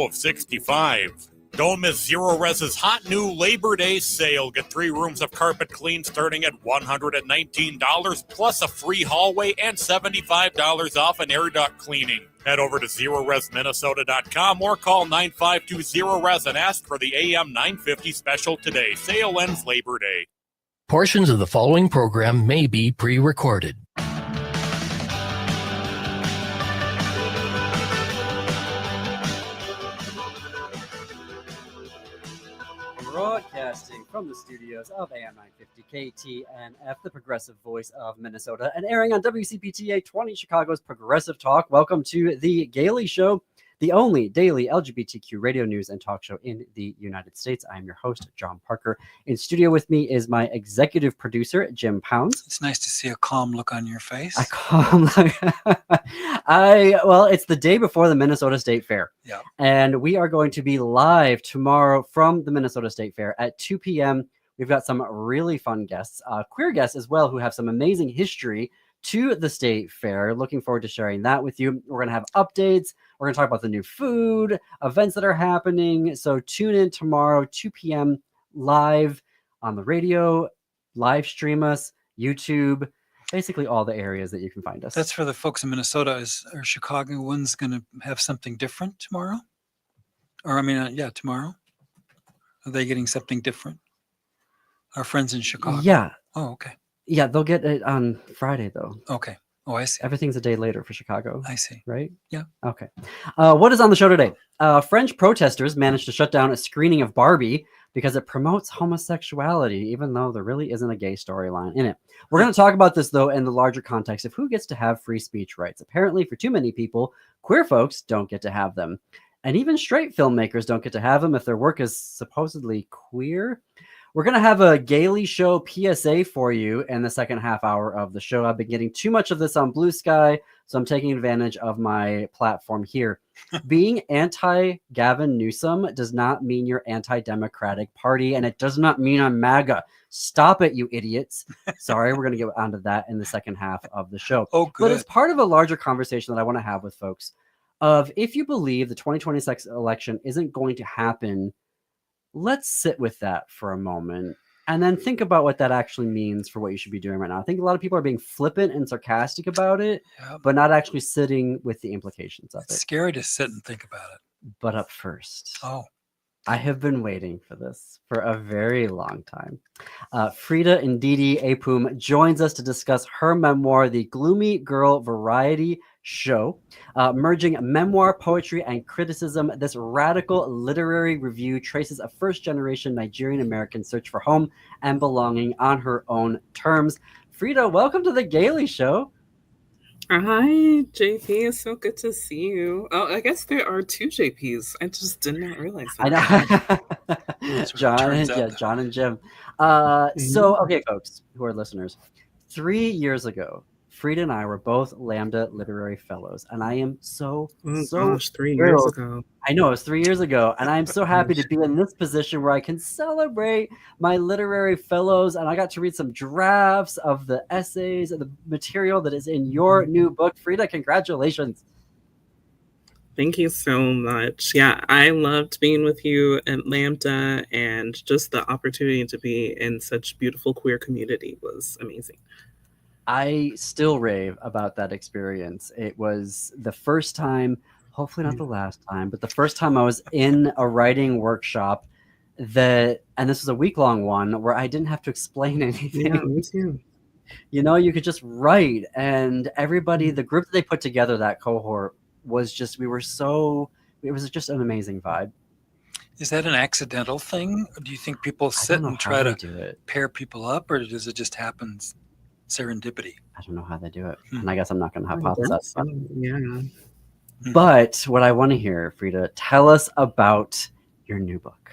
of 65. Don't miss Zero Res's hot new Labor Day sale. Get 3 rooms of carpet clean starting at $119 plus a free hallway and $75 off an air duct cleaning. Head over to ZeroResMinnesota.com or call 9520-RES and ask for the AM 950 special today. Sale ends Labor Day. Portions of the following program may be pre-recorded. Broadcasting from the studios of AM 950 KTNF, the progressive voice of Minnesota, and airing on WCPTA 20 Chicago's Progressive Talk. Welcome to The Gaily Show, the only daily LGBTQ radio news and talk show in the United States. I am your host, John Parker. In studio with me is my executive producer, Jim Pounds. It's nice to see a calm look on your face. A calm look. Well, it's the day before the Minnesota State Fair. Yeah. And we are going to be live tomorrow from the Minnesota State Fair at 2 p.m. We've got some really fun guests, queer guests as well, who have some amazing history to the State Fair. Looking forward to sharing that with you. We're going to have updates. We're going to talk about the new food, events that are happening. So tune in tomorrow, 2 p.m. live on the radio, live stream us, YouTube, basically all the areas that you can find us. That's for the folks in Minnesota. Are Chicagoans going to have something different tomorrow? Or, tomorrow. Are they getting something different? Our friends in Chicago? Yeah. Oh, okay. Yeah, they'll get it on Friday, though. Okay. Oh, I see. Everything's a day later for Chicago. I see. Right? Yeah. Okay. What is on the show today? French protesters managed to shut down a screening of Barbie because it promotes homosexuality, even though there really isn't a gay storyline in it. We're going to talk about this, though, in the larger context of who gets to have free speech rights. Apparently, for too many people, queer folks don't get to have them. And even straight filmmakers don't get to have them if their work is supposedly queer. We're going to have a Gaily Show PSA for you in the second half hour of the show. I've been getting too much of this on Blue Sky, so I'm taking advantage of my platform here. Being anti-Gavin Newsom does not mean you're anti-Democratic Party, and it does not mean I'm MAGA. Stop it, you idiots. Sorry, we're going to get onto that in the second half of the show. Oh, good. But it's part of a larger conversation that I want to have with folks of if you believe the 2026 election isn't going to happen, let's sit with that for a moment and then think about what that actually means for what you should be doing right now. I think a lot of people are being flippant and sarcastic about it, but not actually sitting with the implications of it. It's scary to sit and think about it. But up first, I have been waiting for this for a very long time. Freda Ndidi Epum joins us to discuss her memoir, The Gloomy Girl Variety Show. Merging memoir, poetry, and criticism, this radical literary review traces a first-generation Nigerian-American search for home and belonging on her own terms. Freda, welcome to The Gaily Show. Hi, JP. It's so good to see you. Oh, I guess there are 2 JPs. I just did not realize that. I know. John and Jim. So, okay, folks who are listeners, 3 years ago, Freda and I were both Lambda Literary Fellows, and I am so 3 years ago. I know, it was 3 years ago, and I'm so happy to be in this position where I can celebrate my literary fellows, and I got to read some drafts of the essays and the material that is in your new book. Freda, congratulations. Thank you so much. Yeah, I loved being with you at Lambda, and just the opportunity to be in such beautiful queer community was amazing. I still rave about that experience. It was the first time, hopefully not the last time, but the first time I was in a writing workshop and this was a week-long one where I didn't have to explain anything. Yeah, me too. You know, you could just write, and everybody, the group that they put together, that cohort, was just, it was just an amazing vibe. Is that an accidental thing? Or do you think people sit and try to pair people up, or does it just happen serendipity? I don't know how they do it, and I guess I'm not going to hypothesize. Yeah. But what I want to hear, Freda, tell us about your new book.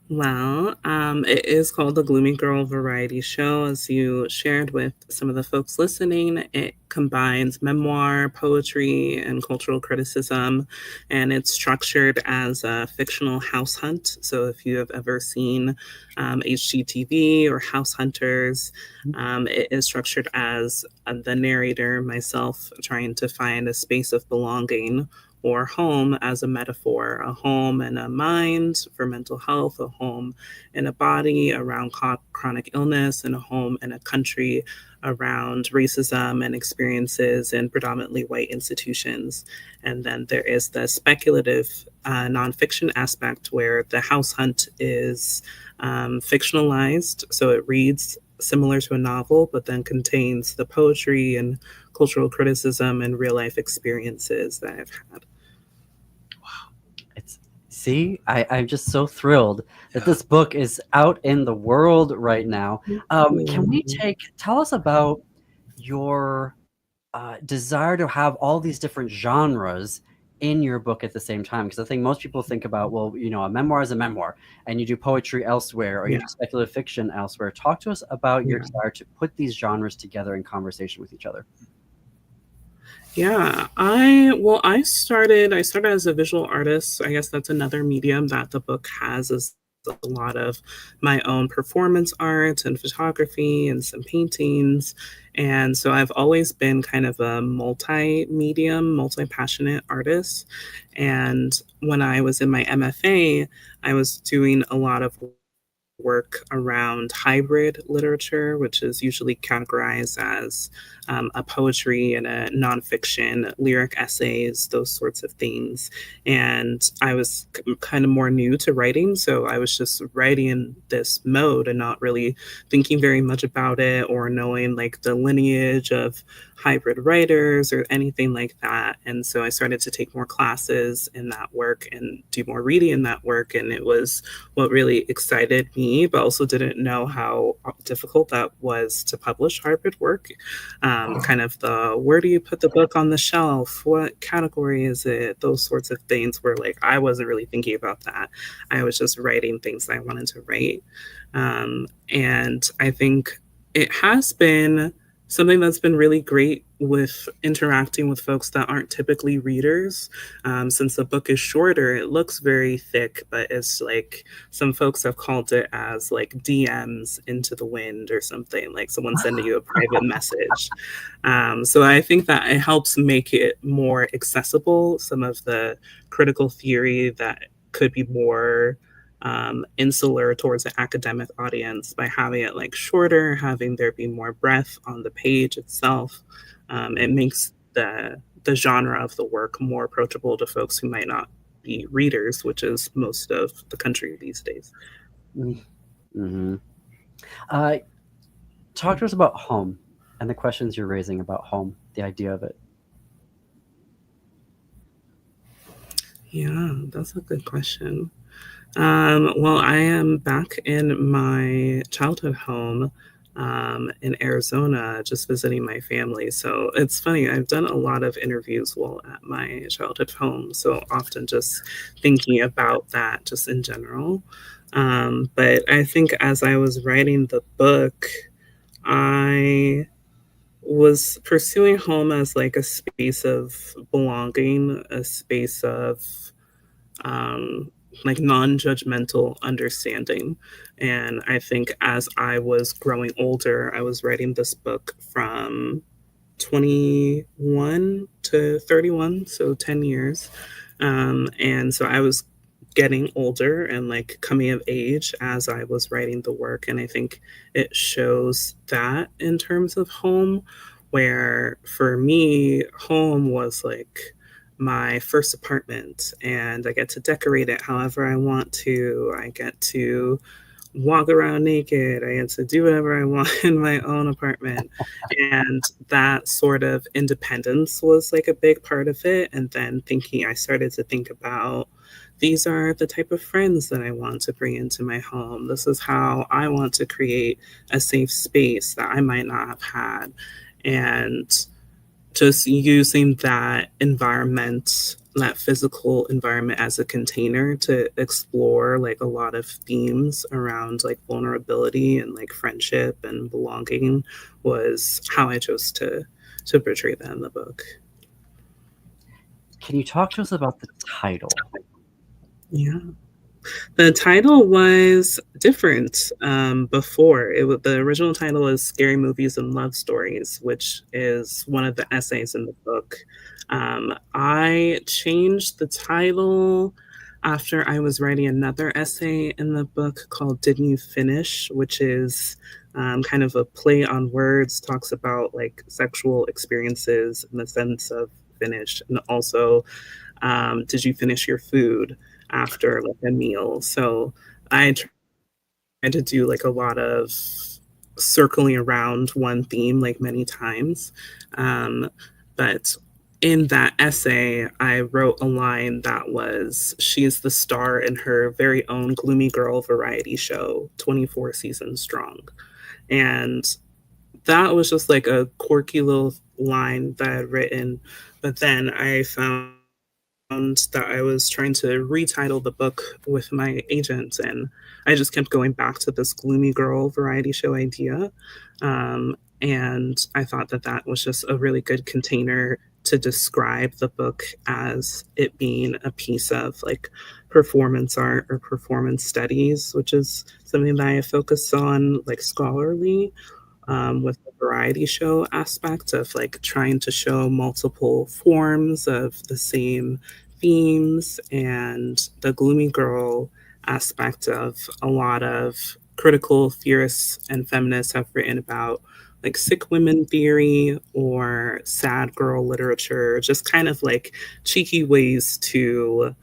Well, it is called The Gloomy Girl Variety Show. As you shared with some of the folks listening, it combines memoir, poetry, and cultural criticism, and it's structured as a fictional house hunt. So if you have ever seen HGTV or House Hunters, it is structured as the narrator, myself, trying to find a space of belonging or home as a metaphor, a home and a mind for mental health, a home and a body around chronic illness, and a home and a country around racism and experiences in predominantly white institutions. And then there is the speculative nonfiction aspect where the house hunt is fictionalized. So it reads similar to a novel, but then contains the poetry and cultural criticism and real life experiences that I've had. See, I'm just so thrilled that this book is out in the world right now. Can we tell us about your desire to have all these different genres in your book at the same time? Because I think most people think about, well, you know, a memoir is a memoir, and you do poetry elsewhere, or you do speculative fiction elsewhere. Talk to us about your desire to put these genres together in conversation with each other. Yeah, I started as a visual artist. I guess that's another medium that the book has, is a lot of my own performance art and photography and some paintings. And so I've always been kind of a multi-medium, multi-passionate artist. And when I was in my MFA, I was doing a lot of work around hybrid literature, which is usually categorized as a poetry and a nonfiction, lyric essays, those sorts of things. And I was kind of more new to writing, so I was just writing in this mode and not really thinking very much about it or knowing like the lineage of hybrid writers or anything like that. And so I started to take more classes in that work and do more reading in that work. And it was what really excited me, but also didn't know how difficult that was to publish hybrid work. Kind of the, where do you put the book on the shelf? What category is it? Those sorts of things were like, I wasn't really thinking about that. I was just writing things that I wanted to write. And I think it has been something that's been really great with interacting with folks that aren't typically readers. Since the book is shorter, it looks very thick, but it's like, some folks have called it as like DMs into the wind or something, like someone sending you a private message. So I think that it helps make it more accessible. Some of the critical theory that could be more insular towards an academic audience, by having it like shorter, having there be more breadth on the page itself. It makes the genre of the work more approachable to folks who might not be readers, which is most of the country these days. Mm-hmm. Talk to us about home and the questions you're raising about home, the idea of it. Yeah, that's a good question. Well, I am back in my childhood home in Arizona, just visiting my family. So it's funny, I've done a lot of interviews while at my childhood home. So often just thinking about that just in general. But I think as I was writing the book, I was pursuing home as like a space of belonging, a space of like non-judgmental understanding. And I think as I was growing older, I was writing this book from 21 to 31, so 10 years. And so I was getting older and like coming of age as I was writing the work. And I think it shows that in terms of home, where for me, home was like my first apartment, and I get to decorate it however I want to. I get to walk around naked. I get to do whatever I want in my own apartment. And that sort of independence was like a big part of it. And then I started to think about, these are the type of friends that I want to bring into my home. This is how I want to create a safe space that I might not have had. And just using that environment, that physical environment as a container to explore like a lot of themes around like vulnerability and like friendship and belonging was how I chose to portray that in the book. Can you talk to us about the title? Yeah. The title was different before. The original title is Scary Movies and Love Stories, which is one of the essays in the book. I changed the title after I was writing another essay in the book called Didn't You Finish, which is kind of a play on words, talks about like sexual experiences in the sense of finish, and also did you finish your food after like a meal? So I tried to do like a lot of circling around one theme like many times. But in that essay, I wrote a line that was, she's the star in her very own Gloomy Girl variety show, 24 seasons strong. And that was just like a quirky little line that I'd written. But then I found that I was trying to retitle the book with my agent, and I just kept going back to this Gloomy Girl variety show idea. And I thought that that was just a really good container to describe the book as it being a piece of like performance art or performance studies, which is something that I focus on like scholarly, with the variety show aspect of like trying to show multiple forms of the same themes, and the Gloomy Girl aspect of a lot of critical theorists and feminists have written about like sick women theory or sad girl literature, just kind of like cheeky ways to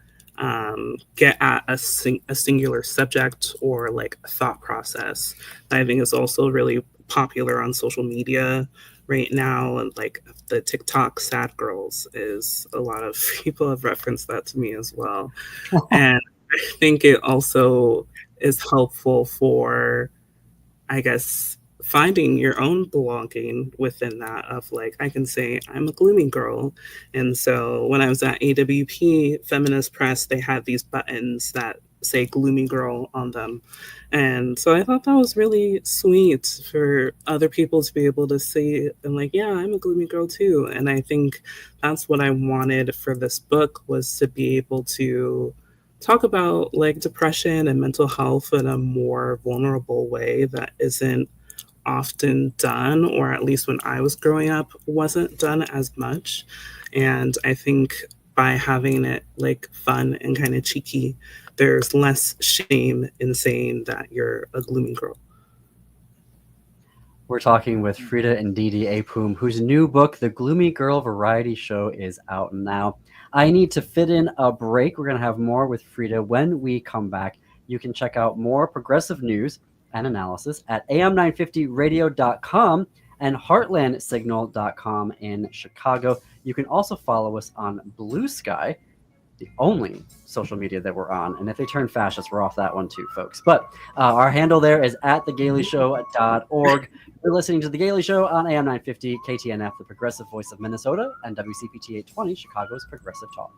get at a singular subject or like a thought process that I think is also really popular on social media right now. And like the TikTok sad girls is, a lot of people have referenced that to me as well. And I think it also is helpful for, I guess, finding your own belonging within that of like, I can say I'm a gloomy girl. And so when I was at AWP Feminist Press, they had these buttons that say gloomy girl on them. And so I thought that was really sweet for other people to be able to say, and like, yeah, I'm a gloomy girl too. And I think that's what I wanted for this book, was to be able to talk about like depression and mental health in a more vulnerable way that isn't often done, or at least when I was growing up, wasn't done as much. And I think by having it like fun and kind of cheeky, there's less shame in saying that you're a gloomy girl. We're talking with Freda Ndidi Epum, whose new book, The Gloomy Girl Variety Show, is out now. I need to fit in a break. We're going to have more with Freda when we come back. You can check out more progressive news and analysis at am950radio.com and heartlandsignal.com in Chicago. You can also follow us on Blue Sky, the only social media that we're on. And if they turn fascist, we're off that one too, folks. But our handle there is at thegaleyshow.org. You're listening to The Gailey Show on AM 950, KTNF, the progressive voice of Minnesota, and WCPT 820, Chicago's progressive talk.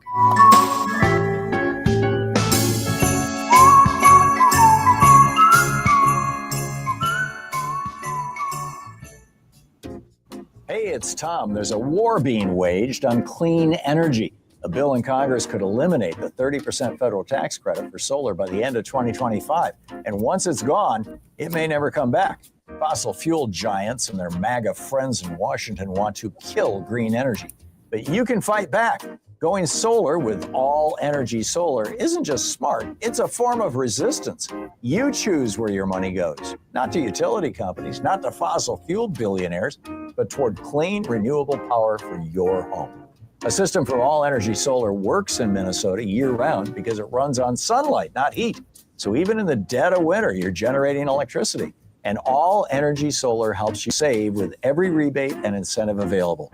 Hey, it's Tom. There's a war being waged on clean energy. A bill in Congress could eliminate the 30% federal tax credit for solar by the end of 2025. And once it's gone, it may never come back. Fossil fuel giants and their MAGA friends in Washington want to kill green energy. But you can fight back. Going solar with All Energy Solar isn't just smart, it's a form of resistance. You choose where your money goes, not to utility companies, not to fossil fuel billionaires, but toward clean, renewable power for your home. A system from All Energy Solar works in Minnesota year-round because it runs on sunlight, not heat. So even in the dead of winter, you're generating electricity. And All Energy Solar helps you save with every rebate and incentive available.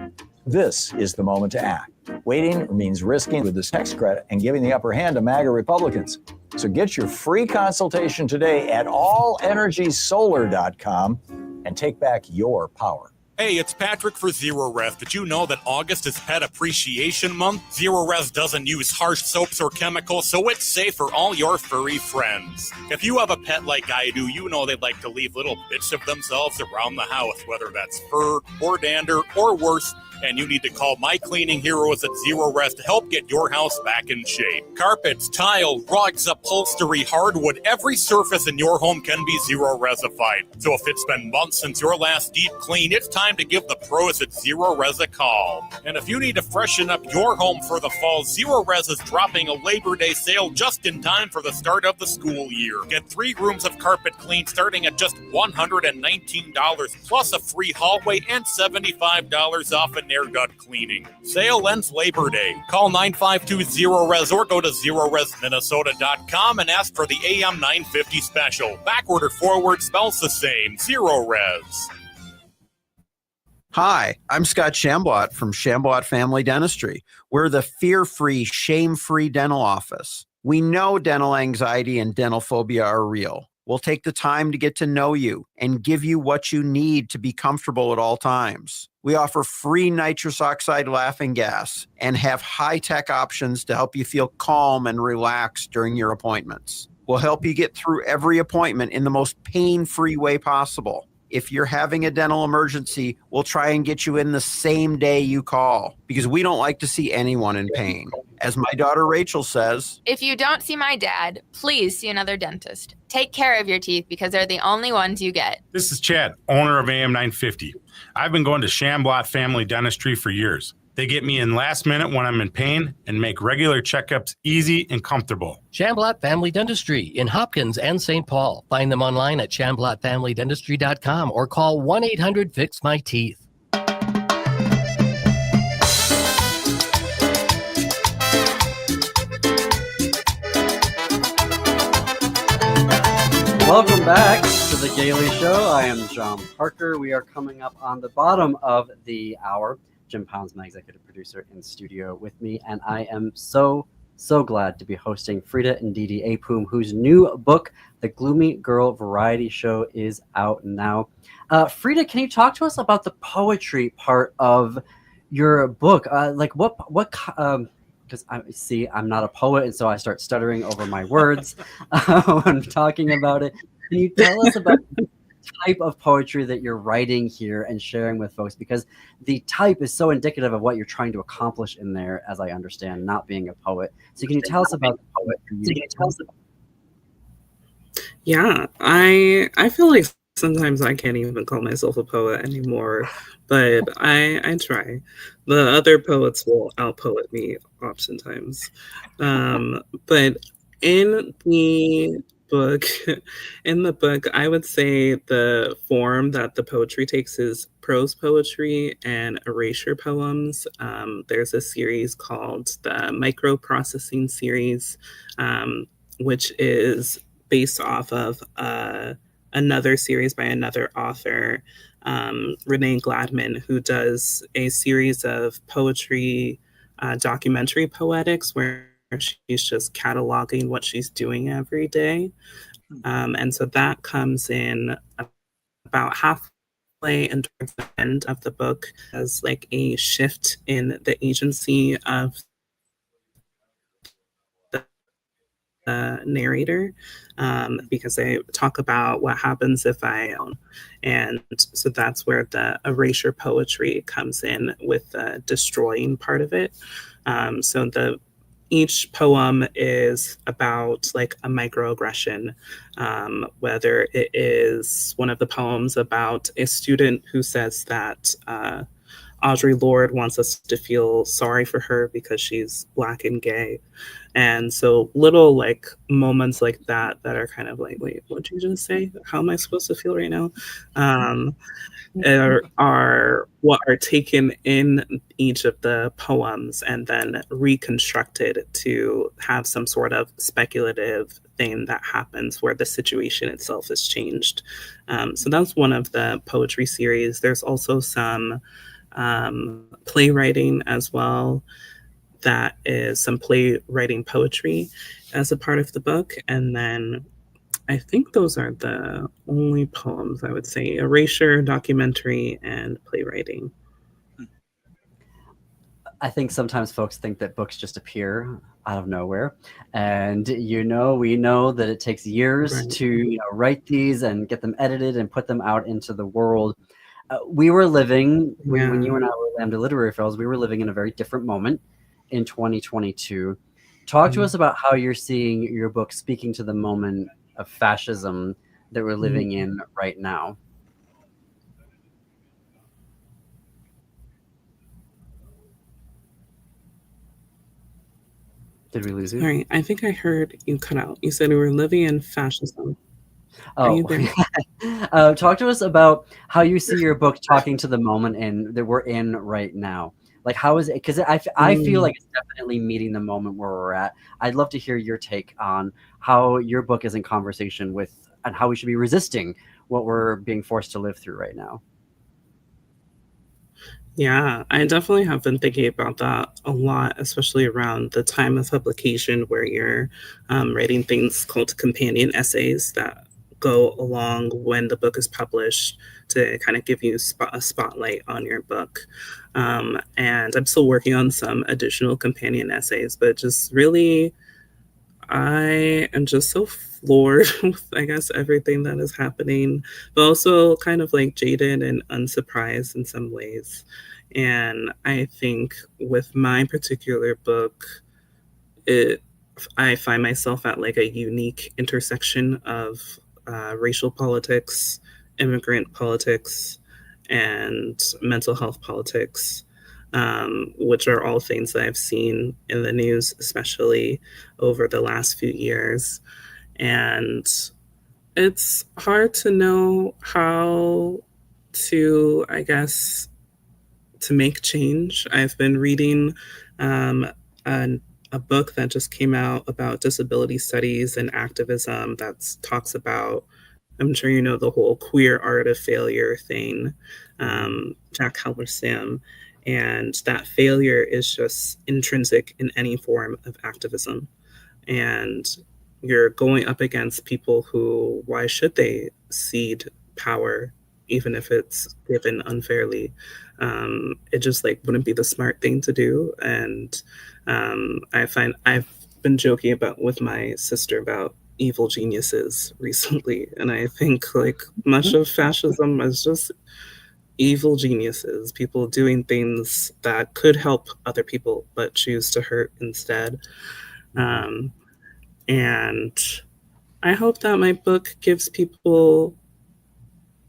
This is the moment to act. Waiting means risking with this tax credit and giving the upper hand to MAGA Republicans. So get your free consultation today at allenergysolar.com and take back your power. Hey, it's Patrick for Zero Res. Did you know that August is Pet Appreciation Month? Zero Res doesn't use harsh soaps or chemicals, so it's safe for all your furry friends. If you have a pet like I do, you know they'd like to leave little bits of themselves around the house, whether that's fur or dander or worse, And you need to call My Cleaning Heroes at Zero Res to help get your house back in shape. Carpets, tile, rugs, upholstery, hardwood, every surface in your home can be Zero Resified. So if it's been months since your last deep clean, it's time to give the pros at Zero Res a call. And if you need to freshen up your home for the fall, Zero Res is dropping a Labor Day sale just in time for the start of the school year. Get 3 rooms of carpet clean starting at just $119 plus a free hallway and $75 off an air gut cleaning. Sale ends Labor Day. Call 952-ZERO-RES or go to ZeroResMinnesota.com and ask for the AM 950 special. Backward or forward spells the same. Zero Res. Hi, I'm Scott Shambot from Shambot Family Dentistry. We're the fear-free, shame-free dental office. We know dental anxiety and dental phobia are real. We'll take the time to get to know you and give you what you need to be comfortable at all times. We offer free nitrous oxide laughing gas and have high-tech options to help you feel calm and relaxed during your appointments. We'll help you get through every appointment in the most pain-free way possible. If you're having a dental emergency, we'll try and get you in the same day you call because we don't like to see anyone in pain. As my daughter Rachel says, if you don't see my dad, please see another dentist. Take care of your teeth because they're the only ones you get. This is Chad, owner of AM 950. I've been going to Shambot Family Dentistry for years. They get me in last minute when I'm in pain and make regular checkups easy and comfortable. Shamblat Family Dentistry in Hopkins and St. Paul. Find them online at shamblatfamilydentistry.com or call 1-800-FIX-MY-TEETH. Welcome back to the Gailey Show. I am John Parker. We are coming up on the bottom of the hour. Jim Pounds, my executive producer, in studio with me, and I am so glad to be hosting Freda Ndidi Epum, whose new book, The Gloomy Girl Variety Show, is out now. Freda, can you talk to us about the poetry part of your book? Because I'm not a poet, and so I start stuttering over my words when I'm talking about it. Can you tell us about the type of poetry that you're writing here and sharing with folks? Because the type is so indicative of what you're trying to accomplish in there, as I understand, not being a poet. So can you tell us about the poetry? Yeah, I feel like sometimes I can't even call myself a poet anymore, but I try. The other poets will outpoet me oftentimes. But in the book, I would say the form that the poetry takes is prose poetry and erasure poems. There's a series called the Microprocessing series, which is based off of another series by another author, Renee Gladman, who does a series of poetry, documentary poetics, where she's just cataloging what she's doing every day. And so that comes in about halfway and towards the end of the book as like a shift in the agency of the narrator, because they talk about what happens if I own. And so that's where the erasure poetry comes in with the destroying part of it. So each poem is about like a microaggression, whether it is one of the poems about a student who says that Audre Lorde wants us to feel sorry for her because she's Black and gay. And so little like moments like that are kind of like, wait, what did you just say? How am I supposed to feel right now? Are what are taken in each of the poems and then reconstructed to have some sort of speculative thing that happens where the situation itself is changed. So that's one of the poetry series. There's also some playwriting as well. That is some playwriting poetry as a part of the book. And then I think those are the only poems I would say: erasure, documentary, and playwriting. I think sometimes folks think that books just appear out of nowhere. And, we know that it takes years to write these and get them edited and put them out into the world. we were living when you Yeah. and I were Lambda Literary Fellows, we were living in a very different moment in 2022. Talk to us about how you're seeing your book speaking to the moment of fascism that we're living in right now. Did we lose you? Sorry, I think I heard you cut out. You said we were living in fascism. Are you there? Talk to us about how you see your book talking to the moment that we're in right now. Like, how is it? Because I feel like it's definitely meeting the moment where we're at. I'd love to hear your take on how your book is in conversation with and how we should be resisting what we're being forced to live through right now. Yeah, I definitely have been thinking about that a lot, especially around the time of publication where you're writing things called companion essays that go along when the book is published to kind of give you a spotlight on your book. And I'm still working on some additional companion essays, but just really, I am just so floored with, I guess, everything that is happening, but also kind of like jaded and unsurprised in some ways. And I think with my particular book, I find myself at like a unique intersection of racial politics, immigrant politics, and mental health politics, which are all things that I've seen in the news, especially over the last few years. And it's hard to know how to, I guess, to make change. I've been reading a book that just came out about disability studies and activism that talks about, I'm sure you know, the whole queer art of failure thing, Jack Halberstam. And that failure is just intrinsic in any form of activism. And you're going up against people who, why should they cede power, even if it's given unfairly? It just like wouldn't be the smart thing to do. And I find I've been joking about with my sister about evil geniuses recently, and I think like much of fascism is just evil geniuses, people doing things that could help other people but choose to hurt instead. And I hope that my book gives people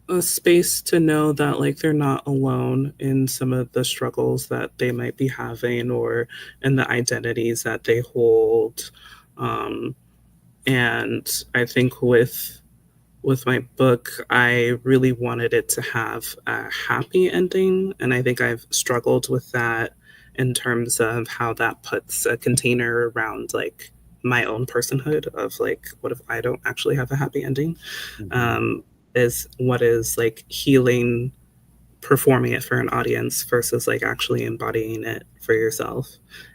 a space to know that like they're not alone in some of the struggles that they might be having or in the identities that they hold. And I think with my book, I really wanted it to have a happy ending, and I think I've struggled with that in terms of how that puts a container around like my own personhood of like, what if I don't actually have a happy ending? Is what is like healing, performing it for an audience versus like actually embodying it for yourself.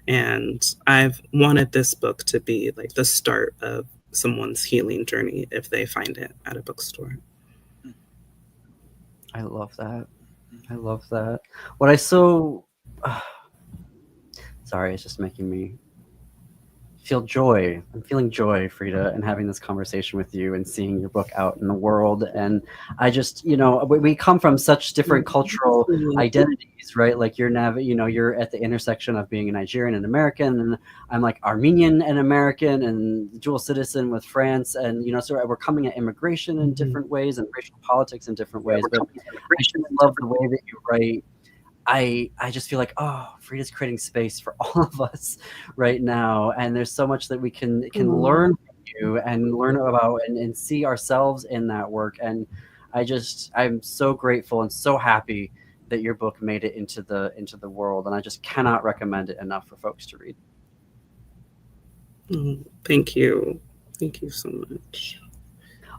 And I've wanted this book to be like the start of someone's healing journey if they find it at a bookstore. I love that. I love that. What I so sorry, it's just making me feel joy. I'm feeling joy, Freda, and having this conversation with you and seeing your book out in the world. And I just, we come from such different cultural identities, right? Like you're at the intersection of being a Nigerian and American, and I'm like Armenian and American and dual citizen with France. And, so we're coming at immigration in different ways and racial politics in different ways. But I just love the way that you write. I just feel like, oh, Freda's creating space for all of us right now. And there's so much that we can learn from you and learn about and see ourselves in that work. And I'm so grateful and so happy that your book made it into the world. And I just cannot recommend it enough for folks to read. Thank you. Thank you so much.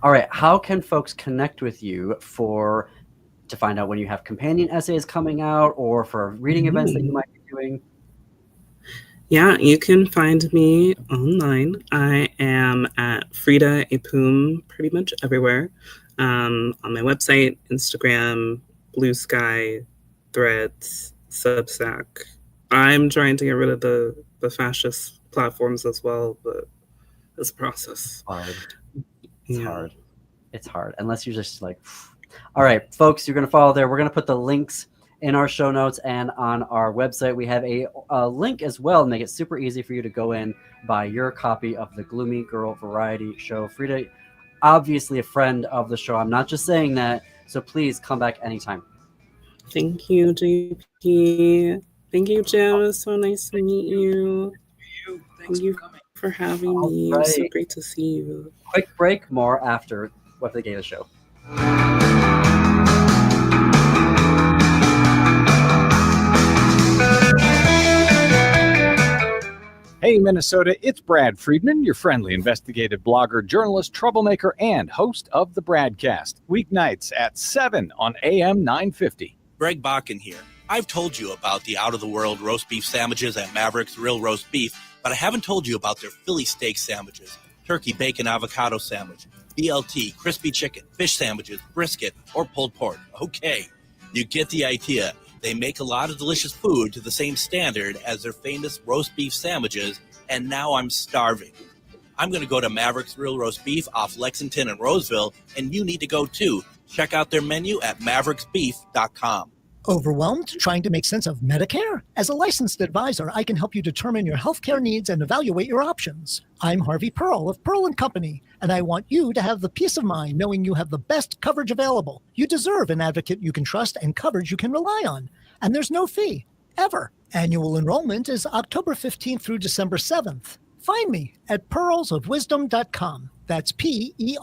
All right. How can folks connect with you to find out when you have companion essays coming out or for reading events that you might be doing? Yeah, you can find me online. I am at Freda Epum pretty much everywhere. On my website, Instagram, Blue Sky, Threads, Substack. I'm trying to get rid of the fascist platforms as well, but it's a process. Hard. It's hard. It's hard. Unless you're just like All right, folks, you're going to follow there. We're going to put the links in our show notes and on our website. We have a link as well to make it super easy for you to go in, buy your copy of the Gloomy Girl Variety Show. Freda, obviously a friend of the show. I'm not just saying that, so please come back anytime. Thank you, JP. Thank you, Joe. It's so nice to meet you. Thank you for having me. It was so great to see you. Quick break, more after What the Gator Show. Hey, Minnesota, it's Brad Friedman, your friendly investigative blogger, journalist, troublemaker, and host of the Bradcast. Weeknights at 7 on AM 950. Greg Bakken here. I've told you about the out-of-the-world roast beef sandwiches at Maverick's Real Roast Beef, but I haven't told you about their Philly steak sandwiches, turkey bacon avocado sandwich, BLT, crispy chicken, fish sandwiches, brisket, or pulled pork. Okay, you get the idea. They make a lot of delicious food to the same standard as their famous roast beef sandwiches, and now I'm starving. I'm going to go to Maverick's Real Roast Beef off Lexington and Roseville, and you need to go too. Check out their menu at mavericksbeef.com. Overwhelmed trying to make sense of Medicare? As a licensed advisor, I can help you determine your healthcare needs and evaluate your options. I'm Harvey Pearl of Pearl & Company, and I want you to have the peace of mind knowing you have the best coverage available. You deserve an advocate you can trust and coverage you can rely on. And there's no fee, ever. Annual enrollment is October 15th through December 7th. Find me at pearlsofwisdom.com. That's PERLES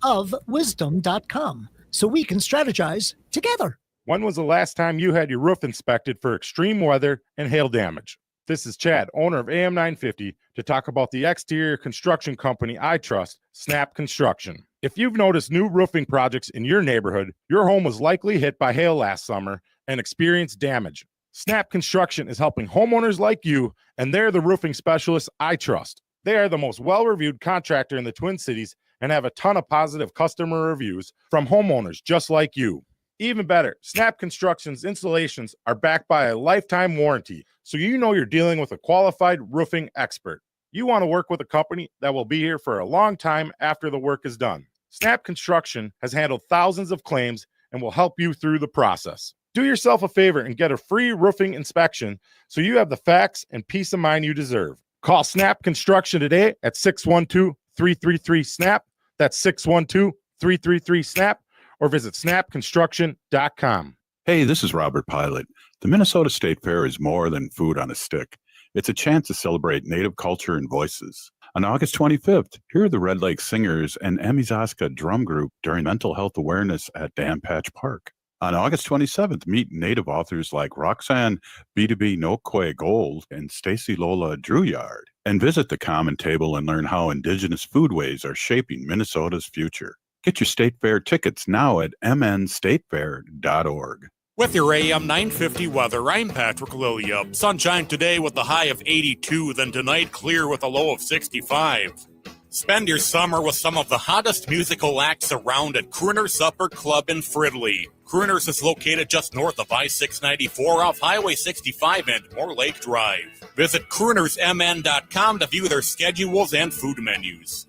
of wisdom.com. So we can strategize together. When was the last time you had your roof inspected for extreme weather and hail damage? This is Chad, owner of AM 950, to talk about the exterior construction company I trust, Snap Construction. If you've noticed new roofing projects in your neighborhood, your home was likely hit by hail last summer and experienced damage. Snap Construction is helping homeowners like you, and they're the roofing specialists I trust. They are the most well-reviewed contractor in the Twin Cities and have a ton of positive customer reviews from homeowners just like you. Even better, Snap Construction's installations are backed by a lifetime warranty, so you know you're dealing with a qualified roofing expert. You want to work with a company that will be here for a long time after the work is done. Snap Construction has handled thousands of claims and will help you through the process. Do yourself a favor and get a free roofing inspection so you have the facts and peace of mind you deserve. Call Snap Construction today at 612-333-SNAP. That's 612-333-SNAP. Or visit snapconstruction.com. Hey, this is Robert Pilot. The Minnesota State Fair is more than food on a stick. It's a chance to celebrate Native culture and voices. On August 25th, hear the Red Lake Singers and Emizaska Drum Group during Mental Health Awareness at Dan Patch Park. On August 27th, meet Native authors like Roxanne B2B Nokwe Gold and Stacy Lola Druyard, and visit the Common Table and learn how Indigenous foodways are shaping Minnesota's future. Get your State Fair tickets now at mnstatefair.org. With your AM 950 weather, I'm Patrick Lilia. Sunshine today with a high of 82, then tonight clear with a low of 65. Spend your summer with some of the hottest musical acts around at Crooner's Supper Club in Fridley. Crooner's is located just north of I-694 off Highway 65 and Moore Lake Drive. Visit croonersmn.com to view their schedules and food menus.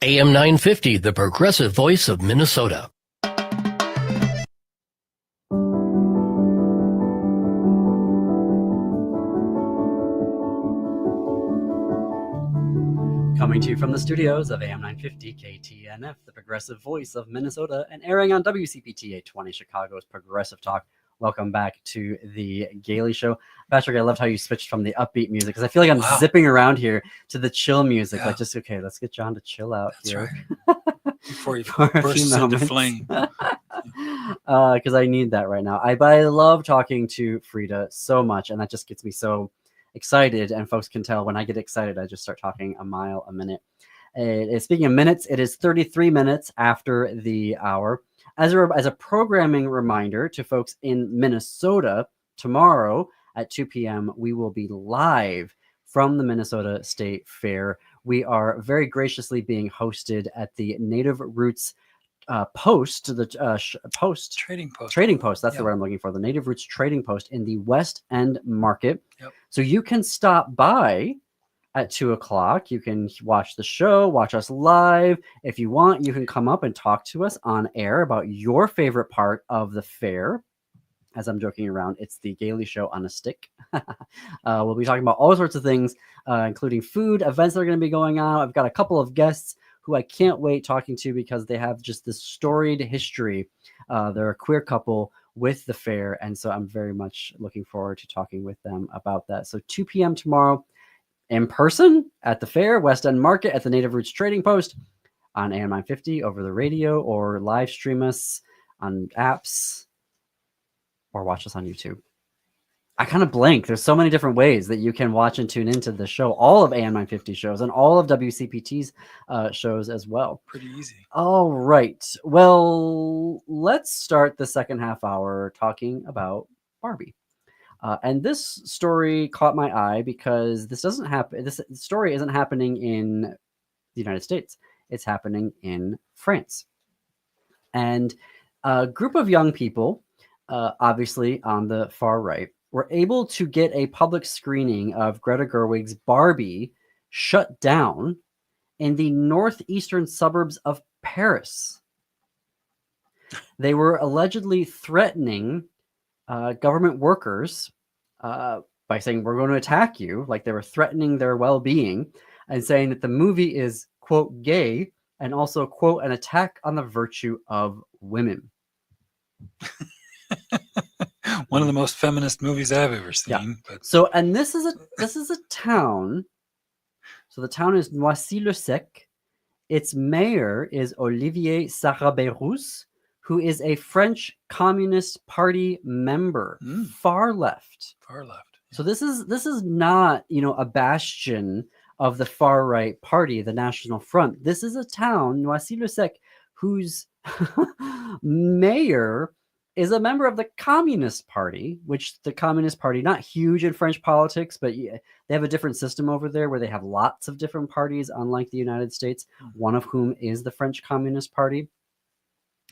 AM 950, the progressive voice of Minnesota. Coming to you from the studios of AM 950 KTNF, the progressive voice of Minnesota, and airing on WCPT 820, Chicago's Progressive Talk. Welcome back to the Gailey Show. Patrick, I loved how you switched from the upbeat music because I feel like I'm zipping around here to the chill music. Yeah. Like, just, okay, let's get John to chill out. That's here. Right. Before he bursts into flame. Because I need that right now. But I love talking to Freda so much, and that just gets me so excited. And folks can tell when I get excited, I just start talking a mile a minute. Speaking of minutes, it is 33 minutes after the hour. As a programming reminder to folks in Minnesota, tomorrow at 2 p.m., we will be live from the Minnesota State Fair. We are very graciously being hosted at the Native Roots Post, Trading Post. That's the word I'm looking for. The Native Roots Trading Post in the West End Market. Yep. So you can stop by at 2:00. You can watch the show, watch us live. If you want, you can come up and talk to us on air about your favorite part of the fair. As I'm joking around, it's the Gailey Show on a stick. We'll be talking about all sorts of things, including food, events that are going to be going on. I've got a couple of guests who I can't wait talking to because they have just this storied history. They're a queer couple with the fair, and so I'm very much looking forward to talking with them about that. So 2 p.m. tomorrow in person at the fair, West End Market at the Native Roots Trading Post on AM 950 over the radio, or live stream us on apps, or watch us on YouTube. I kind of blank. There's so many different ways that you can watch and tune into the show, all of AM 950 shows and all of WCPT's shows as well. Pretty easy. All right. Well, let's start the second half hour talking about Barbie. And this story caught my eye because this doesn't happen. This story isn't happening in the United States. It's happening in France. And a group of young people, obviously on the far right, were able to get a public screening of Greta Gerwig's Barbie shut down in the northeastern suburbs of Paris. They were allegedly threatening government workers by saying, "We're going to attack you," like they were threatening their well-being, and saying that the movie is, quote, gay, and also, quote, an attack on the virtue of women. One of the most feminist movies I've ever seen. Yeah. But So, and this is a town. So the town is Noisy-le-Sec. Its mayor is Olivier Sarabérous, who is a French Communist Party member, far left. Far left. So this is not, a bastion of the far right party, the National Front. This is a town, Noisy-le-Sec, whose mayor is a member of the Communist Party, which the Communist Party, not huge in French politics, but they have a different system over there where they have lots of different parties, unlike the United States, one of whom is the French Communist Party.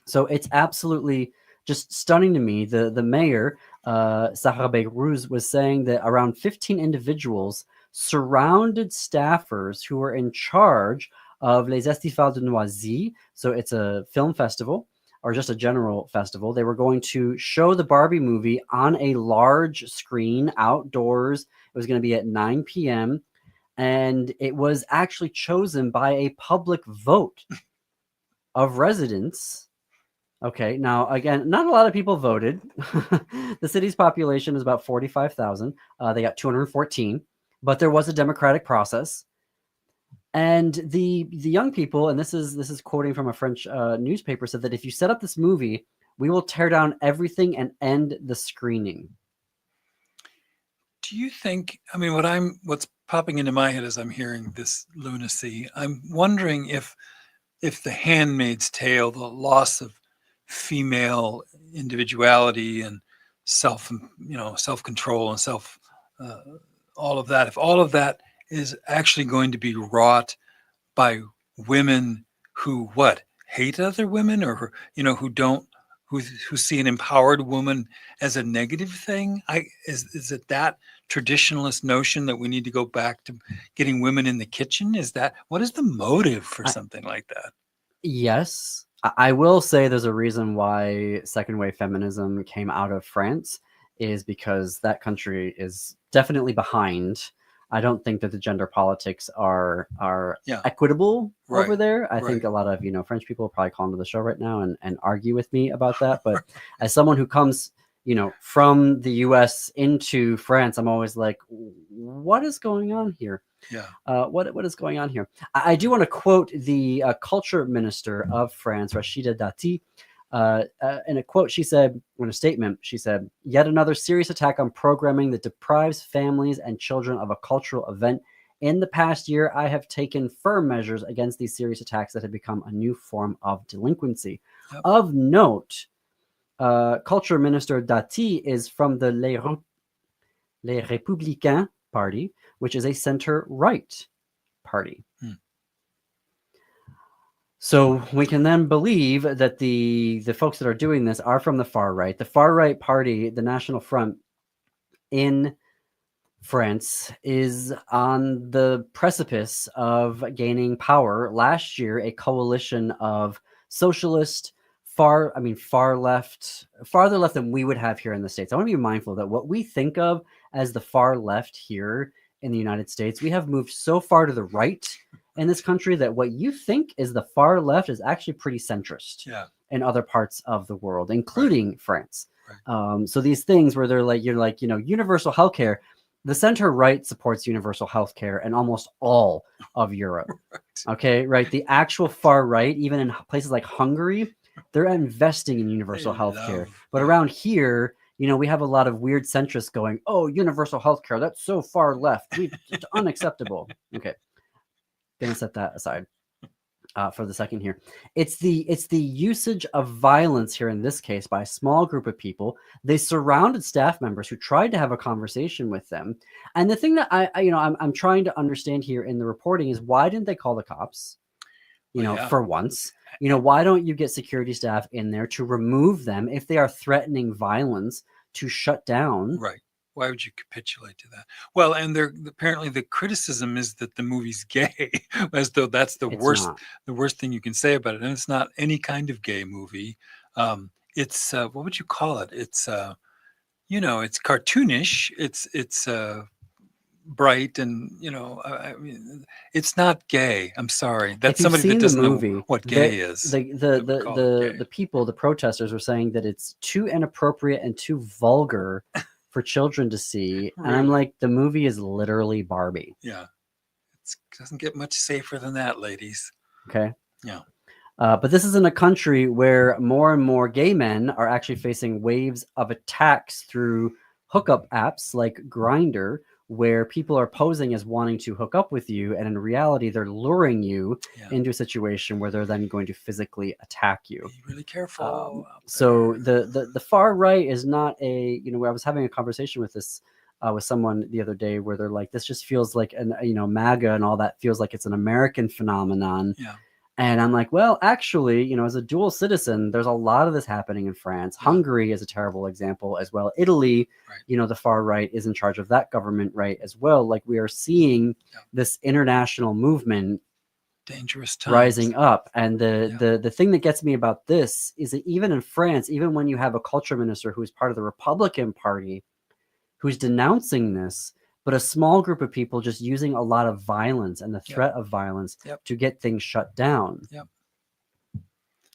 So it's absolutely just stunning to me. The mayor, Sarabérous, was saying that around 15 individuals surrounded staffers who were in charge of Les Estivales de Noisy. So it's a film festival, or just a general festival. They were going to show the Barbie movie on a large screen outdoors. It was going to be at 9 p.m. And it was actually chosen by a public vote of residents. Okay, now, again, not a lot of people voted. The city's population is about 45,000. They got 214, but there was a democratic process. And the young people, and this is quoting from a French newspaper, said that if you set up this movie, we will tear down everything and end the screening. Do you think, what's popping into my head as I'm hearing this lunacy, I'm wondering if The Handmaid's Tale, the loss of female individuality and self-control and all of that, if all of that is actually going to be wrought by women who hate other women, or who see an empowered woman as a negative thing? Is it that traditionalist notion that we need to go back to getting women in the kitchen? What is the motive for something like that? Yes, I will say there's a reason why second wave feminism came out of France, is because that country is definitely behind. I don't think that the gender politics are equitable over there. I think a lot of French people will probably call into the show right now and argue with me about that. But as someone who comes from the U.S. into France, I'm always like, what is going on here? Yeah. What is going on here? I do want to quote the culture minister of France, Rachida Dati. In a quote, she said, in a statement, she said, "Yet another serious attack on programming that deprives families and children of a cultural event. In the past year, I have taken firm measures against these serious attacks that have become a new form of delinquency." Yep. Of note, culture minister Dati is from the Les Républicains party, which is a center-right party. So we can then believe that the folks that are doing this are from the far right. The far right party, the National Front in France is on the precipice of gaining power. Last year, a coalition of socialist, farther left than we would have here in the States. I want to be mindful that what we think of as the far left here in the United States, we have moved so far to the right in this country that what you think is the far left is actually pretty centrist in other parts of the world, including France. So these things where they're like, universal healthcare. The center right supports universal health care in almost all of Europe. Okay, right? The actual far right, even in places like Hungary, they're investing in universal health care. But around here, we have a lot of weird centrists going, oh, universal health care, that's so far left. It's unacceptable. Okay, gonna set that aside. For the second here, it's the usage of violence here in this case by a small group of people. They surrounded staff members who tried to have a conversation with them, and the thing that I'm trying to understand here in the reporting is why didn't they call the cops? For once, why don't you get security staff in there to remove them if they are threatening violence, to shut down? Right. Why would you capitulate to that? Well, and apparently the criticism is that the movie's gay, as though that's the worst thing you can say about it. And it's not any kind of gay movie. It's what would you call it? It's it's cartoonish. It's bright, and I mean, it's not gay. I'm sorry. That's somebody that doesn't know what gay is. The people, the protesters, were saying that it's too inappropriate and too vulgar for children to see. And I'm like, the movie is literally Barbie. Yeah. It doesn't get much safer than that, ladies. Okay. Yeah. But this is in a country where more and more gay men are actually facing waves of attacks through hookup apps like Grindr, where people are posing as wanting to hook up with you, and in reality, they're luring you into a situation where they're then going to physically attack you. Be really careful. So the far right is not I was having a conversation with this with someone the other day where they're like, this just feels like MAGA and all that feels like it's an American phenomenon. Yeah. And I'm like, well, actually, as a dual citizen, there's a lot of this happening in France. Hungary is a terrible example as well. Italy, the far right is in charge of that government right as well. Like, we are seeing this international movement, dangerous times, rising up. And the thing that gets me about this is that even in France, even when you have a culture minister who's part of the Republican Party who's denouncing this, but a small group of people just using a lot of violence and the threat of violence to get things shut down.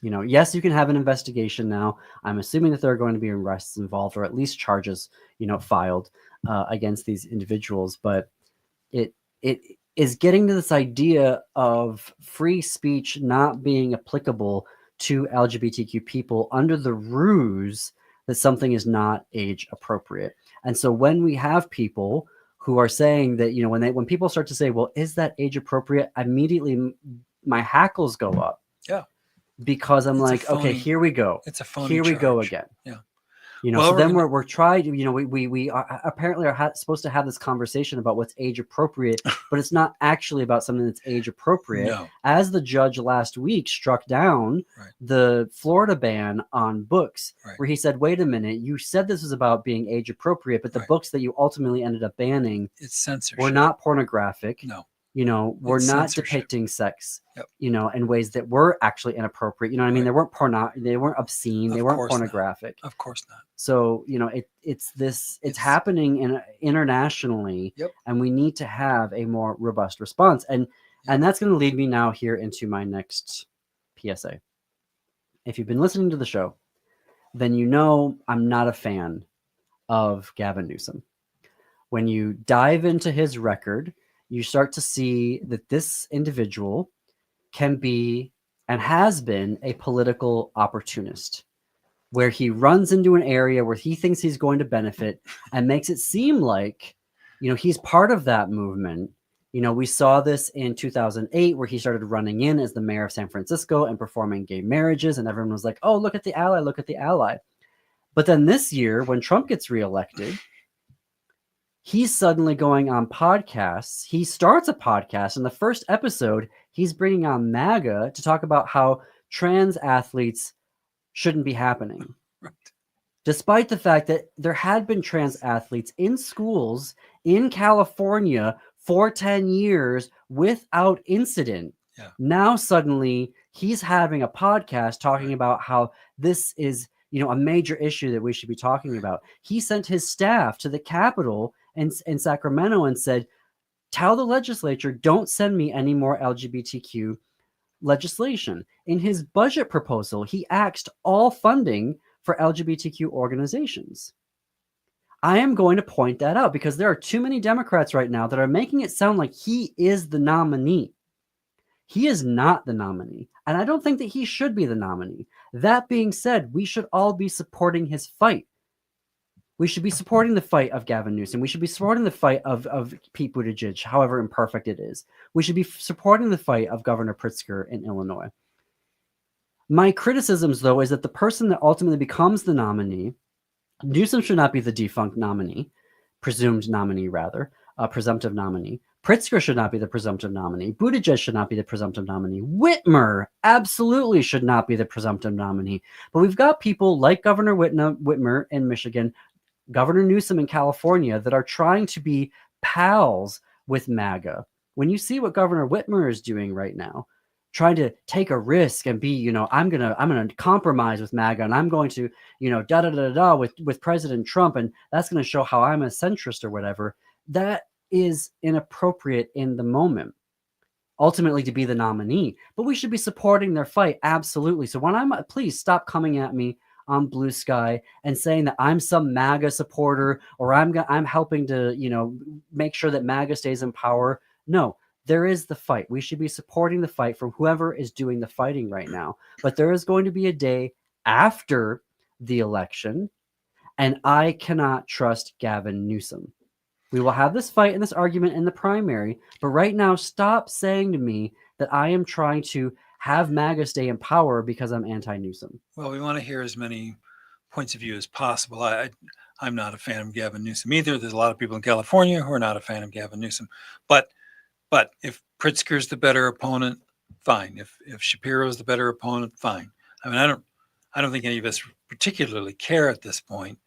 Yes, you can have an investigation now. I'm assuming that there are going to be arrests involved, or at least charges, filed against these individuals. But it is getting to this idea of free speech not being applicable to LGBTQ people under the ruse that something is not age appropriate. And so when we have people who are saying that, when people start to say, well, is that age appropriate? Immediately my hackles go up. Yeah. Because I'm like, okay, here we go. It's a phony Here we charge. go again. Yeah. So then we're trying, we are apparently supposed to have this conversation about what's age appropriate, but it's not actually about something that's age appropriate. No. As the judge last week struck down the Florida ban on books, where he said, wait a minute, you said this was about being age appropriate, but the books that you ultimately ended up banning it's censorship. Were not pornographic. No. We're It's not censorship. depicting sex, in ways that were actually inappropriate. I mean, they weren't they weren't obscene, they weren't pornographic. Of course not. So, it's happening internationally, and we need to have a more robust response. And that's going to lead me now here into my next PSA. If you've been listening to the show, then I'm not a fan of Gavin Newsom. When you dive into his record, you start to see that this individual can be and has been a political opportunist, where he runs into an area where he thinks he's going to benefit and makes it seem like, he's part of that movement. We saw this in 2008, where he started running in as the mayor of San Francisco and performing gay marriages, and everyone was like, oh, look at the ally, look at the ally. But then this year, when Trump gets reelected, he's suddenly going on podcasts. He starts a podcast. In the first episode, he's bringing on MAGA to talk about how trans athletes shouldn't be happening. Despite the fact that there had been trans athletes in schools in California for 10 years without incident. Yeah. Now suddenly he's having a podcast talking about how this is, a major issue that we should be talking about. He sent his staff to the Capitol in Sacramento and said, tell the legislature, don't send me any more LGBTQ legislation. In his budget proposal, he axed all funding for LGBTQ organizations. I am going to point that out because there are too many Democrats right now that are making it sound like he is the nominee. He is not the nominee, and I don't think that he should be the nominee. That being said, we should all be supporting his fight. We should be supporting the fight of Gavin Newsom. We should be supporting the fight of Pete Buttigieg, however imperfect it is. We should be supporting the fight of Governor Pritzker in Illinois. My criticisms, though, is that the person that ultimately becomes the nominee, Newsom should not be the defunct nominee, presumed nominee rather, presumptive nominee. Pritzker should not be the presumptive nominee. Buttigieg should not be the presumptive nominee. Whitmer absolutely should not be the presumptive nominee. But we've got people like Governor Whitmer in Michigan, Governor Newsom in California that are trying to be pals with MAGA. When you see what Governor Whitmer is doing right now, trying to take a risk and be, I'm gonna compromise with MAGA and I'm going to, with President Trump, and that's going to show how I'm a centrist or whatever. That is inappropriate in the moment, ultimately to be the nominee. But we should be supporting their fight, absolutely. So please stop coming at me on Blue Sky and saying that I'm some MAGA supporter or I'm helping to, make sure that MAGA stays in power. No. There is the fight. We should be supporting the fight from whoever is doing the fighting right now. But there is going to be a day after the election, and I cannot trust Gavin Newsom. We will have this fight and this argument in the primary, but right now, stop saying to me that I am trying to have MAGA stay in power because I'm anti-Newsom. Well, we want to hear as many points of view as possible. I'm not a fan of Gavin Newsom either. There's a lot of people in California who are not a fan of Gavin Newsom. But if Pritzker's the better opponent, fine. If Shapiro's the better opponent, fine. I mean, I don't think any of us particularly care at this point.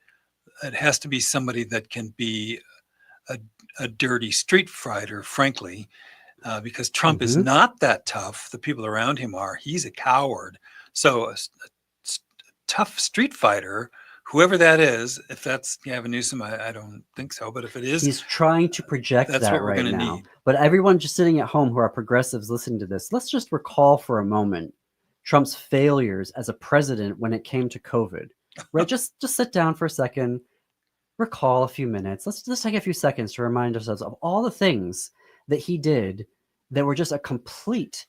It has to be somebody that can be a dirty street fighter, frankly, because Trump is not that tough. The people around him are. He's a coward. So a tough street fighter, whoever that is, if that's Gavin Newsom, I don't think so. But if it is, he's trying to project that's that what we're right gonna now. need. But everyone just sitting at home who are progressives listening to this, let's just recall for a moment Trump's failures as a president when it came to COVID. Right? just sit down for a second, recall a few minutes. Let's just take a few seconds to remind ourselves of all the things that he did that were just a complete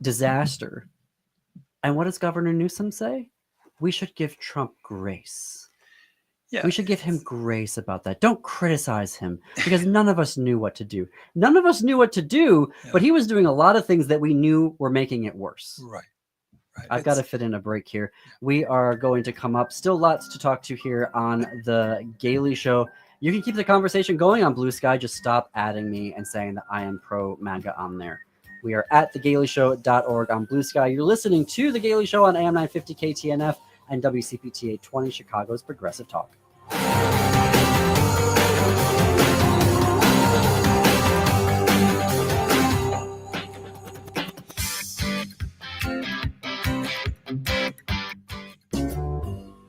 disaster. And what does Governor Newsom say? We should give Trump grace. Yeah. We should give him grace about that. Don't criticize him because none of us knew what to do. None of us knew what to do, but he was doing a lot of things that we knew were making it worse. Right. I've got to fit in a break here. We are going to come up. Still lots to talk to here on the Gailey Show. You can keep the conversation going on Blue Sky. Just stop adding me and saying that I am pro MAGA on there. We are at thegaileyshow.org on Blue Sky. You're listening to The Gailey Show on AM 950 KTNF and WCPT 820, Chicago's Progressive Talk.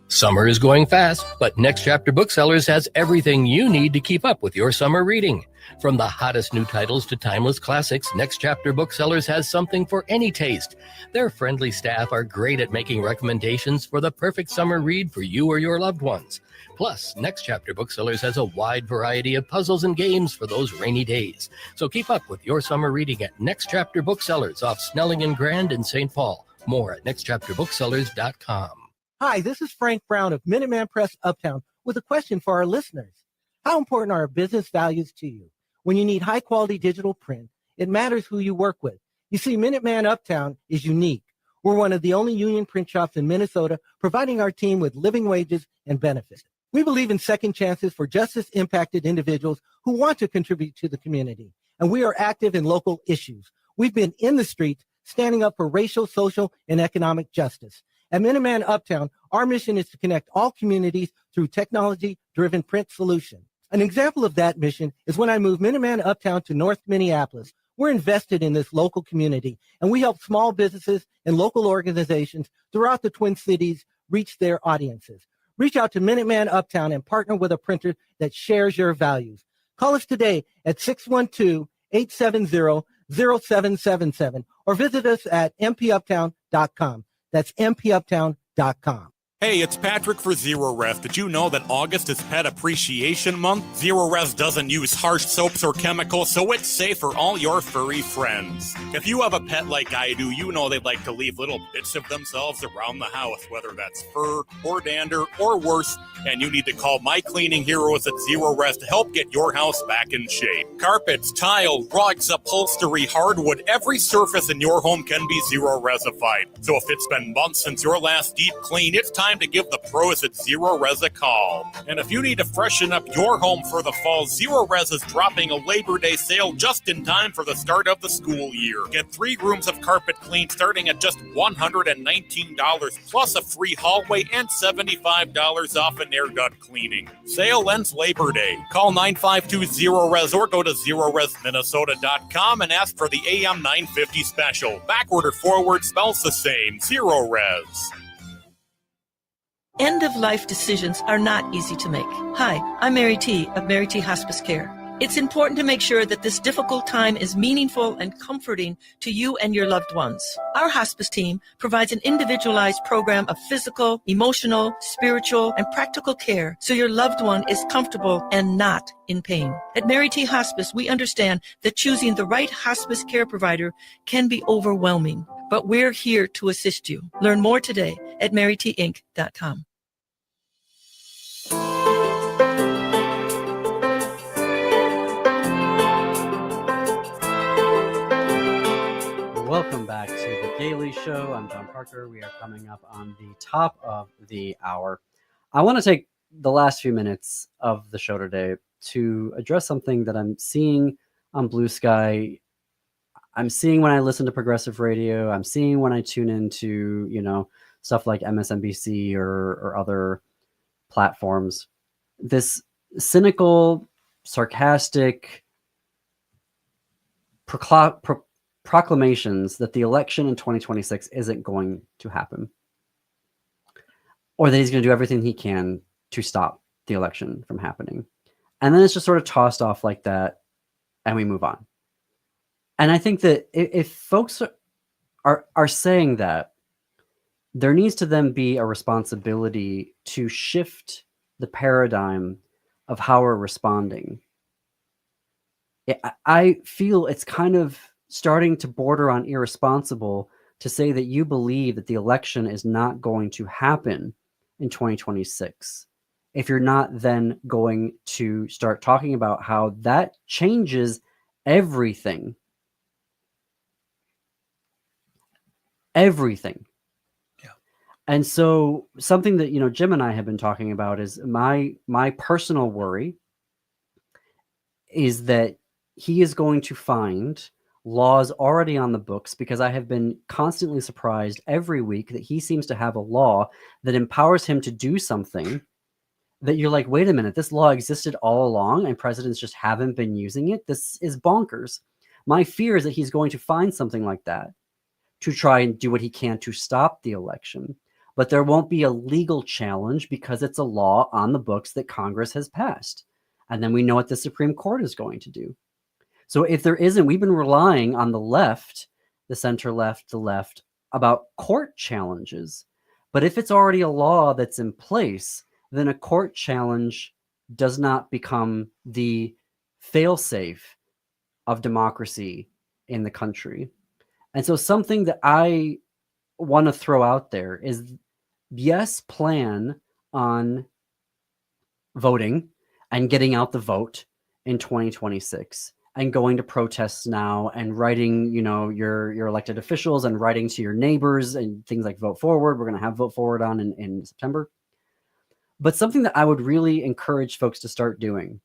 Summer is going fast, but Next Chapter Booksellers has everything you need to keep up with your summer reading. From the hottest new titles to timeless classics, Next Chapter Booksellers has something for any taste. Their friendly staff are great at making recommendations for the perfect summer read for you or your loved ones. Plus, Next Chapter Booksellers has a wide variety of puzzles and games for those rainy days. So keep up with your summer reading at Next Chapter Booksellers off Snelling and Grand in St. Paul. More at nextchapterbooksellers.com. Hi, this is Frank Brown of Minuteman Press Uptown with a question for our listeners. How important are business values to you? When you need high-quality digital print, it matters who you work with. You see, Minuteman Uptown is unique. We're one of the only union print shops in Minnesota providing our team with living wages and benefits. We believe in second chances for justice-impacted individuals who want to contribute to the community, and we are active in local issues. We've been in the streets standing up for racial, social, and economic justice. At Minuteman Uptown, our mission is to connect all communities through technology-driven print solutions. An example of that mission is when I moved Minuteman Uptown to North Minneapolis. We're invested in this local community, and we help small businesses and local organizations throughout the Twin Cities reach their audiences. Reach out to Minuteman Uptown and partner with a printer that shares your values. Call us today at 612-870-0777 or visit us at mpuptown.com. That's mpuptown.com. Hey, it's Patrick for Zero Res. Did you know that August is Pet Appreciation Month? Zero Res doesn't use harsh soaps or chemicals, so it's safe for all your furry friends. If you have a pet like I do, you know they like to leave little bits of themselves around the house, whether that's fur or dander or worse, and you need to call my cleaning heroes at Zero Res to help get your house back in shape. Carpets, tile, rugs, upholstery, hardwood, every surface in your home can be Zero Resified. So if it's been months since your last deep clean, it's time to give the pros at Zero Res a call. And if you need to freshen up your home for the fall, Zero Res is dropping a Labor Day sale just in time for the start of the school year. Get 3 rooms of carpet clean starting at just $119 plus a free hallway and $75 off an air gut cleaning. Sale ends Labor Day. Call 952-ZERO-RES or go to ZeroResMinnesota.com and ask for the AM 950 special. Backward or forward spells the same. Zero Res. End-of-life decisions are not easy to make. Hi, I'm Mary T. of Mary T. Hospice Care. It's important to make sure that this difficult time is meaningful and comforting to you and your loved ones. Our hospice team provides an individualized program of physical, emotional, spiritual, and practical care so your loved one is comfortable and not in pain. At Mary T. Hospice, we understand that choosing the right hospice care provider can be overwhelming, but we're here to assist you. Learn more today at marytinc.com. Welcome back to The Daily Show. I'm John Parker. We are coming up on the top of the hour. I want to take the last few minutes of the show today to address something that I'm seeing on Blue Sky. I'm seeing when I listen to progressive radio. I'm seeing when I tune into, stuff like MSNBC or other platforms. This cynical, sarcastic proclamations that the election in 2026 isn't going to happen, or that he's going to do everything he can to stop the election from happening. And then it's just sort of tossed off like that, and we move on. And I think that if folks are saying that, there needs to then be a responsibility to shift the paradigm of how we're responding. I feel it's kind of starting to border on irresponsible to say that you believe that the election is not going to happen in 2026. If you're not then going to start talking about how that changes everything. Everything. Yeah. And so something that, Jim and I have been talking about is my personal worry is that he is going to find laws already on the books, because I have been constantly surprised every week that he seems to have a law that empowers him to do something that you're like, wait a minute, this law existed all along and presidents just haven't been using it. This is bonkers. My fear is that he's going to find something like that to try and do what he can to stop the election, but there won't be a legal challenge because it's a law on the books that Congress has passed. And then we know what the Supreme Court is going to do. So if there isn't, we've been relying on the left, the center left, the left, about court challenges. But if it's already a law that's in place, then a court challenge does not become the fail-safe of democracy in the country. And so something that I want to throw out there is, yes, plan on voting and getting out the vote in 2026. And going to protests now and writing, your elected officials and writing to your neighbors and things like Vote Forward. We're going to have Vote Forward on in September. But something that I would really encourage folks to start doing,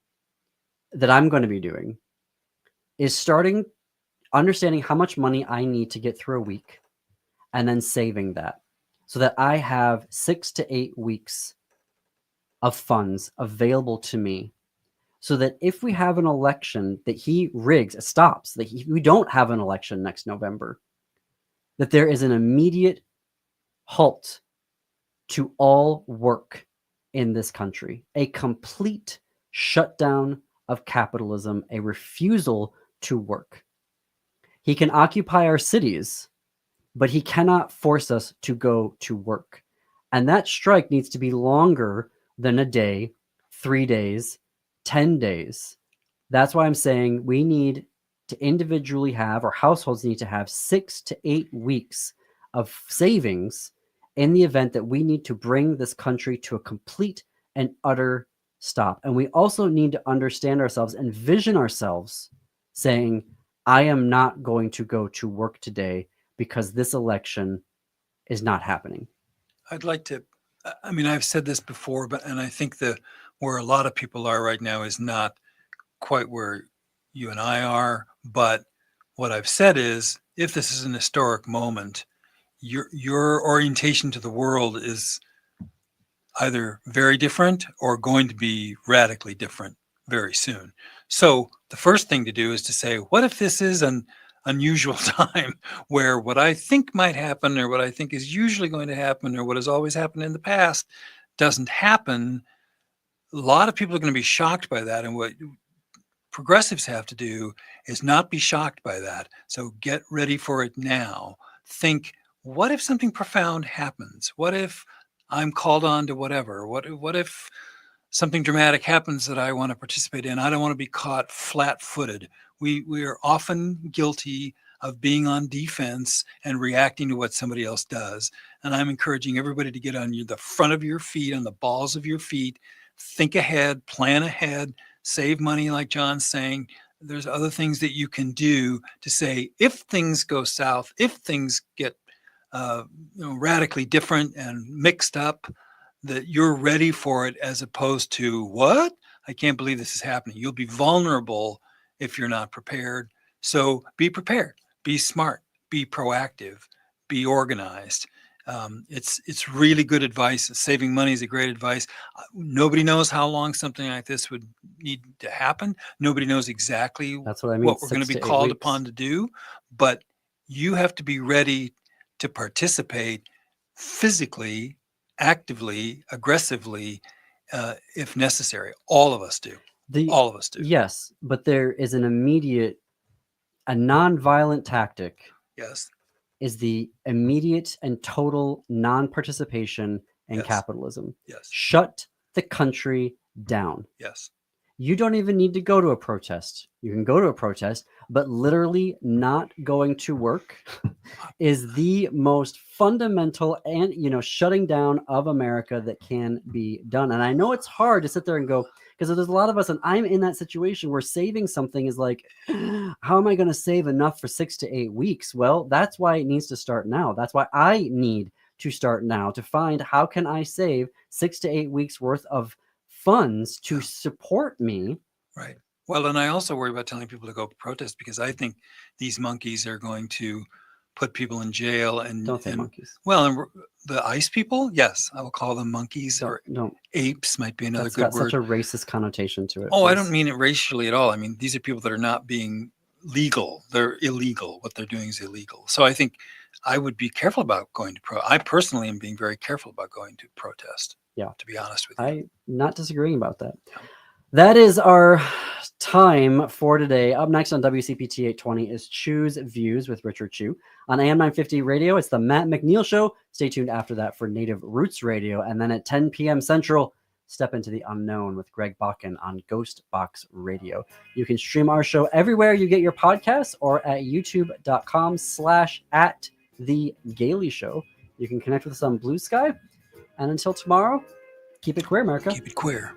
that I'm going to be doing, is understanding how much money I need to get through a week and then saving that so that I have 6 to 8 weeks of funds available to me, so that if we have an election that he rigs, stops, that we don't have an election next November, that there is an immediate halt to all work in this country, a complete shutdown of capitalism, a refusal to work. He can occupy our cities, but he cannot force us to go to work. And that strike needs to be longer than a day, 3 days, 10 days. That's why I'm saying we need to individually have, or households need to have 6 to 8 weeks of savings in the event that we need to bring this country to a complete and utter stop. And we also need to understand ourselves and vision ourselves saying, I am not going to go to work today because this election is not happening. I'd like to, I mean, I've said this before, and I think where a lot of people are right now is not quite where you and I are. But what I've said is, if this is an historic moment, your orientation to the world is either very different or going to be radically different very soon. So the first thing to do is to say, what if this is an unusual time where what I think might happen, or what I think is usually going to happen, or what has always happened in the past doesn't happen? A lot of people are going to be shocked by that. And what progressives have to do is not be shocked by that. So get ready for it now. Think, what if something profound happens? What if I'm called on to whatever? What if something dramatic happens that I want to participate in? I don't want to be caught flat-footed. We are often guilty of being on defense and reacting to what somebody else does. And I'm encouraging everybody to get on the front of your feet, on the balls of your feet, think ahead, plan ahead, save money, like John's saying. There's other things that you can do to say, if things go south, if things get radically different and mixed up, that you're ready for it, as opposed to, what? I can't believe this is happening. You'll be vulnerable if you're not prepared. So be prepared, be smart, be proactive, be organized. It's really good advice. Saving money is a great advice. Nobody knows how long something like this would need to happen. Nobody knows exactly That's what I mean, what we're going to be called upon to do, but you have to be ready to participate physically, actively, aggressively, if necessary. All of us do. All of us do. Yes, but there is an immediate, a non-violent tactic. Yes. Is the immediate and total non-participation in capitalism. Yes. Shut the country down. Yes. You don't even need to go to a protest. You can go to a protest, but literally not going to work is the most fundamental and, shutting down of America that can be done. And I know it's hard to sit there and go, because there's a lot of us, and I'm in that situation where saving something is like, how am I going to save enough for 6 to 8 weeks? Well, that's why it needs to start now. That's why I need to start now, to find how can I save 6 to 8 weeks worth of funds to support me. Right. Well, and I also worry about telling people to go protest, because I think these monkeys are going to put people in jail. And don't say monkeys. Well, and the ice people, yes, I will call them monkeys. Don't. Apes might be another That's good got word. Such a racist connotation to it. Oh, please. I don't mean it racially at all. I mean, these are people that are not being legal. They're illegal. What they're doing is illegal. So I think I would be careful about going to I personally am being very careful about going to protest. Yeah. To be honest with you. I'm not disagreeing about that. Yeah. That is our time for today. Up next on WCPT 820 is Choose Views with Richard Chu. On AM 950 radio, it's the Matt McNeil Show. Stay tuned after that for Native Roots Radio. And then at 10 p.m. Central, step into the unknown with Greg Bakken on Ghost Box Radio. You can stream our show everywhere you get your podcasts, or at youtube.com/@thegailey show. You can connect with us on Blue Sky. And until tomorrow, keep it queer, America. Keep it queer.